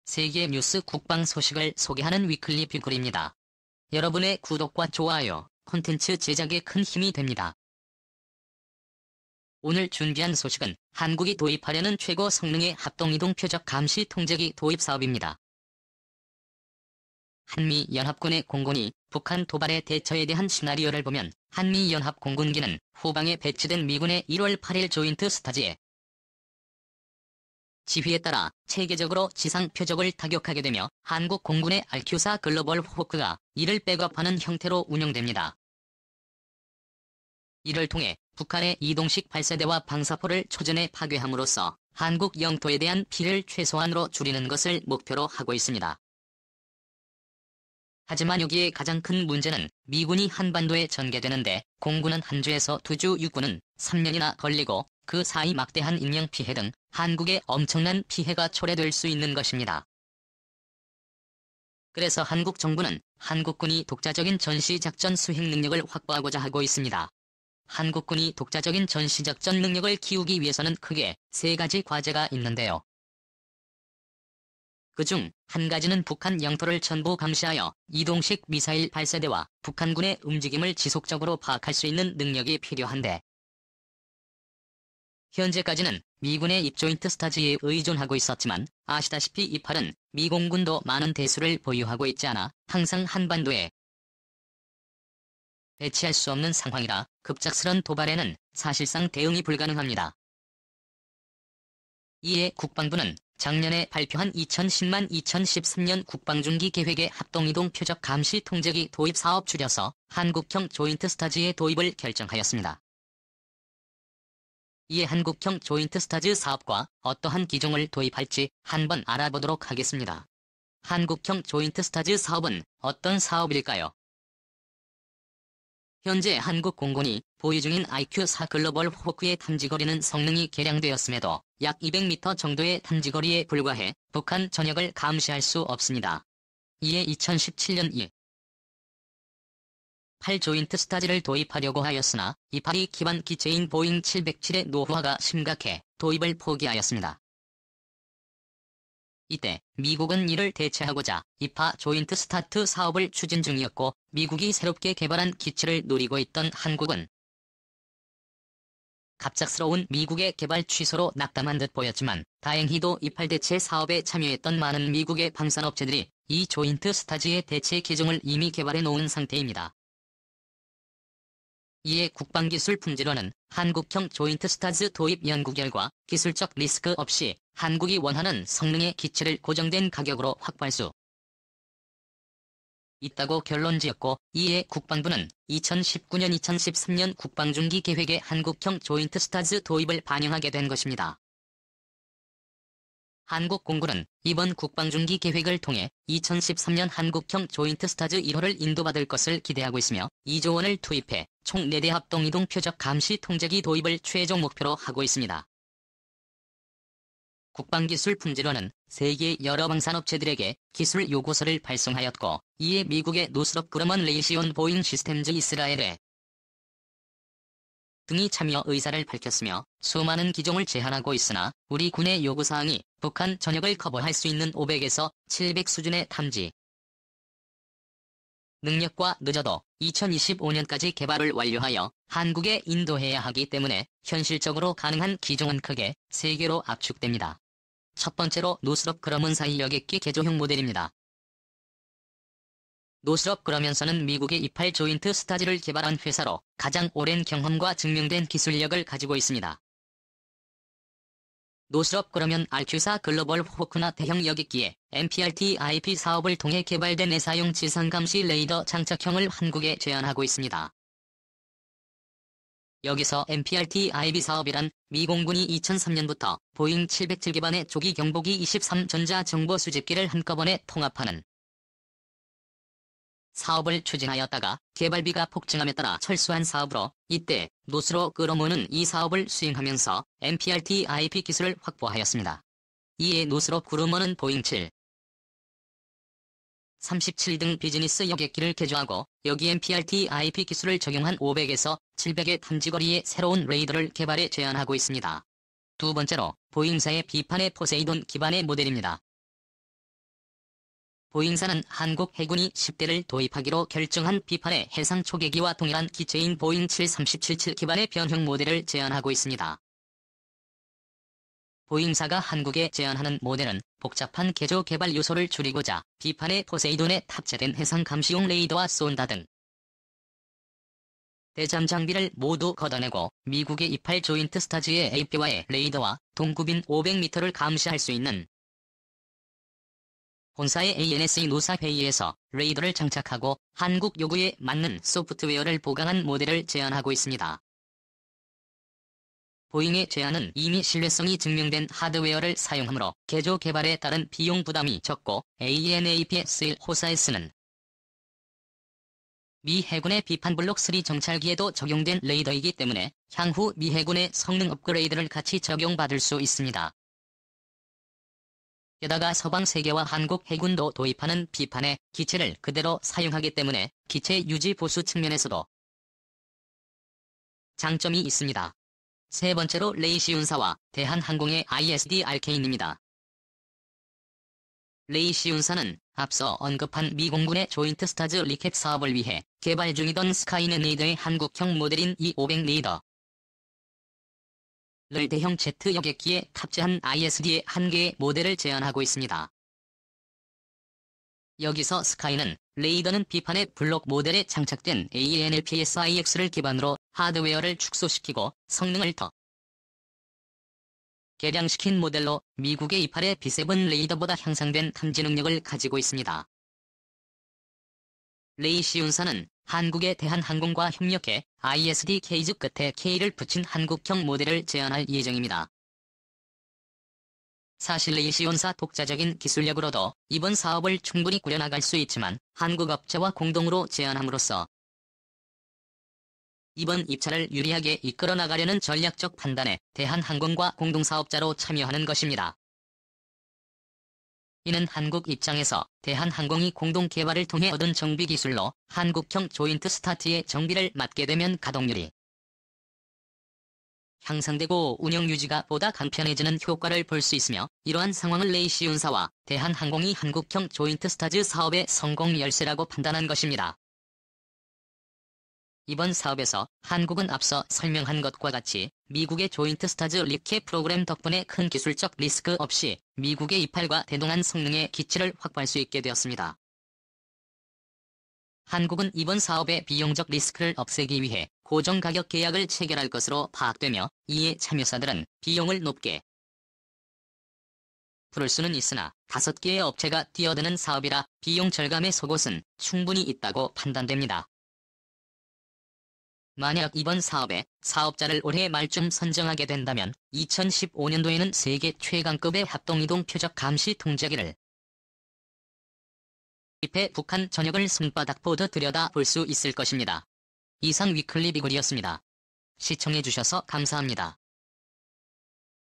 세계 뉴스 국방 소식을 소개하는 위클리 뷰글입니다. 여러분의 구독과 좋아요, 콘텐츠 제작에 큰 힘이 됩니다. 오늘 준비한 소식은 한국이 도입하려는 최고 성능의 합동이동 표적 감시 통제기 도입 사업입니다. 한미연합군의 공군이 북한 도발의 대처에 대한 시나리오를 보면 한미연합 공군기는 후방에 배치된 미군의 1월 8일 조인트 스타즈의 지휘에 따라 체계적으로 지상 표적을 타격하게 되며 한국 공군의 RQ-4 글로벌 호크가 이를 백업하는 형태로 운영됩니다. 이를 통해 북한의 이동식 발사대와 방사포를 초전에 파괴함으로써 한국 영토에 대한 피해를 최소한으로 줄이는 것을 목표로 하고 있습니다. 하지만 여기에 가장 큰 문제는 미군이 한반도에 전개되는데 공군은 한 주에서 2주, 육군은 3년이나 걸리고 그 사이 막대한 인명피해 등 한국에 엄청난 피해가 초래될 수 있는 것입니다. 그래서 한국 정부는 한국군이 독자적인 전시작전 수행 능력을 확보하고자 하고 있습니다. 한국군이 독자적인 전시작전 능력을 키우기 위해서는 크게 3가지 과제가 있는데요. 그중 한 가지는 북한 영토를 전부 감시하여 이동식 미사일 발사대와 북한군의 움직임을 지속적으로 파악할 수 있는 능력이 필요한데, 현재까지는 미군의 입조인트 스타즈에 의존하고 있었지만 아시다시피 이 팔은 미 공군도 많은 대수를 보유하고 있지 않아 항상 한반도에 배치할 수 없는 상황이라 급작스런 도발에는 사실상 대응이 불가능합니다. 이에 국방부는 작년에 발표한 2013년 국방중기 계획의 합동이동 표적 감시 통제기 도입 사업 줄여서 한국형 조인트 스타즈의 도입을 결정하였습니다. 이에 한국형 조인트 스타즈 사업과 어떠한 기종을 도입할지 한번 알아보도록 하겠습니다. 한국형 조인트 스타즈 사업은 어떤 사업일까요? 현재 한국 공군이 보유 중인 RQ-4 글로벌 호크의 탐지거리는 성능이 개량되었음에도 약 200m 정도의 탐지거리에 불과해 북한 전역을 감시할 수 없습니다. 이에 2017년 8 조인트 스타즈를 도입하려고 하였으나 이 8이 기반 기체인 보잉 707의 노후화가 심각해 도입을 포기하였습니다. 이때 미국은 이를 대체하고자 이파 조인트 스타트 사업을 추진 중이었고, 미국이 새롭게 개발한 기체를 노리고 있던 한국은 갑작스러운 미국의 개발 취소로 낙담한 듯 보였지만 다행히도 이팔 대체 사업에 참여했던 많은 미국의 방산업체들이 이 조인트 스타즈의 대체 기종을 이미 개발해 놓은 상태입니다. 이에 국방기술 품질원은 한국형 조인트 스타즈 도입 연구 결과 기술적 리스크 없이 한국이 원하는 성능의 기체를 고정된 가격으로 확보할 수 있다고 결론지었고, 이에 국방부는 2019-2013년 국방중기 계획에 한국형 조인트 스타즈 도입을 반영하게 된 것입니다. 한국 공군은 이번 국방중기 계획을 통해 2013년 한국형 조인트 스타즈 1호를 인도받을 것을 기대하고 있으며 2조 원을 투입해 총 4대 합동이동 표적 감시 통제기 도입을 최종 목표로 하고 있습니다. 국방기술품질원은 세계 여러 방산업체들에게 기술 요구서를 발송하였고, 이에 미국의 노스롭 그러먼 레이시온 보잉 시스템즈 이스라엘에 등이 참여 의사를 밝혔으며 수많은 기종을 제한하고 있으나 우리 군의 요구사항이 북한 전역을 커버할 수 있는 500에서 700 수준의 탐지 능력과 늦어도 2025년까지 개발을 완료하여 한국에 인도해야 하기 때문에 현실적으로 가능한 기종은 크게 3개로 압축됩니다. 첫 번째로 노스롭 그러먼사의 여객기 개조형 모델입니다. 노스롭 그러면서는 미국의 이팔 조인트 스타즈를 개발한 회사로 가장 오랜 경험과 증명된 기술력을 가지고 있습니다. 노스롭 그러면 RQ-4 글로벌 호크나 대형 여객기에 MPRT-IP 사업을 통해 개발된 애사용 지상감시 레이더 장착형을 한국에 제안하고 있습니다. 여기서 MPRT-IP 사업이란 미 공군이 2003년부터 보잉 707 기반의 조기 경보기 23 전자정보 수집기를 한꺼번에 통합하는 사업을 추진하였다가 개발비가 폭증함에 따라 철수한 사업으로, 이때 노스롭 그러먼은 이 사업을 수행하면서 MPRT-IP 기술을 확보하였습니다. 이에 노스롭 그러먼은 보잉 37 등 비즈니스 여객기를 개조하고 여기 MPRT-IP 기술을 적용한 500에서 700의 탐지거리의 새로운 레이더를 개발해 제안하고 있습니다. 두 번째로 보잉사의 비판의 포세이돈 기반의 모델입니다. 보잉사는 한국 해군이 10대를 도입하기로 결정한 비판의 해상 초계기와 동일한 기체인 보잉 737 기반의 변형 모델을 제안하고 있습니다. 보잉사가 한국에 제안하는 모델은 복잡한 개조 개발 요소를 줄이고자 비판의 포세이돈에 탑재된 해상 감시용 레이더와 쏜다 등 대잠 장비를 모두 걷어내고 미국의 28 조인트 스타즈의 AP와의 레이더와 동급인 500m를 감시할 수 있는 본사의 ANSA 노사 회의에서 레이더를 장착하고 한국 요구에 맞는 소프트웨어를 보강한 모델을 제안하고 있습니다. 보잉의 제안은 이미 신뢰성이 증명된 하드웨어를 사용하므로 개조 개발에 따른 비용 부담이 적고 ANAPS-1 호사에 쓰는 미 해군의 비판 블록 3 정찰기에도 적용된 레이더이기 때문에 향후 미 해군의 성능 업그레이드를 같이 적용받을 수 있습니다. 게다가 서방 세계와 한국 해군도 도입하는 비판의 기체를 그대로 사용하기 때문에 기체 유지 보수 측면에서도 장점이 있습니다. 세 번째로 레이시운사와 대한항공의 ISD-RK입니다. 레이시운사는 앞서 언급한 미 공군의 조인트 스타즈 리캡 사업을 위해 개발 중이던 스카이넷 레이더의 한국형 모델인 E500 레이더 를 대형 제트 여객기에 탑재한 ISD의 한 개의 모델을 제안하고 있습니다. 여기서 스카이는 레이더는 비판의 블록 모델에 장착된 ANLPS-IX를 기반으로 하드웨어를 축소시키고 성능을 더 개량시킨 모델로 미국의 28의 B7 레이더보다 향상된 탐지 능력을 가지고 있습니다. 레이시운사는 한국의 대한항공과 협력해 ISD 케이즈 끝에 K를 붙인 한국형 모델을 제안할 예정입니다. 사실 레이시운사 독자적인 기술력으로도 이번 사업을 충분히 꾸려나갈 수 있지만 한국 업체와 공동으로 제안함으로써 이번 입찰을 유리하게 이끌어 나가려는 전략적 판단에 대한항공과 공동사업자로 참여하는 것입니다. 이는 한국 입장에서 대한항공이 공동 개발을 통해 얻은 정비 기술로 한국형 조인트 스타트의 정비를 맡게 되면 가동률이 향상되고 운영 유지가 보다 간편해지는 효과를 볼 수 있으며 이러한 상황을 레이시운사와 대한항공이 한국형 조인트 스타즈 사업의 성공 열쇠라고 판단한 것입니다. 이번 사업에서 한국은 앞서 설명한 것과 같이 미국의 조인트 스타즈 리캡 프로그램 덕분에 큰 기술적 리스크 없이 미국의 28과 대동한 성능의 기치를 확보할 수 있게 되었습니다. 한국은 이번 사업의 비용적 리스크를 없애기 위해 고정가격 계약을 체결할 것으로 파악되며 이에 참여사들은 비용을 높게 부를 수는 있으나 5개의 업체가 뛰어드는 사업이라 비용 절감의 속옷은 충분히 있다고 판단됩니다. 만약 이번 사업에 사업자를 올해 말쯤 선정하게 된다면 2015년도에는 세계 최강급의 합동이동 표적 감시 통제기를 입해 북한 전역을 손바닥 보듯 들여다볼 수 있을 것입니다. 이상 위클리 비글이었습니다. 시청해주셔서 감사합니다.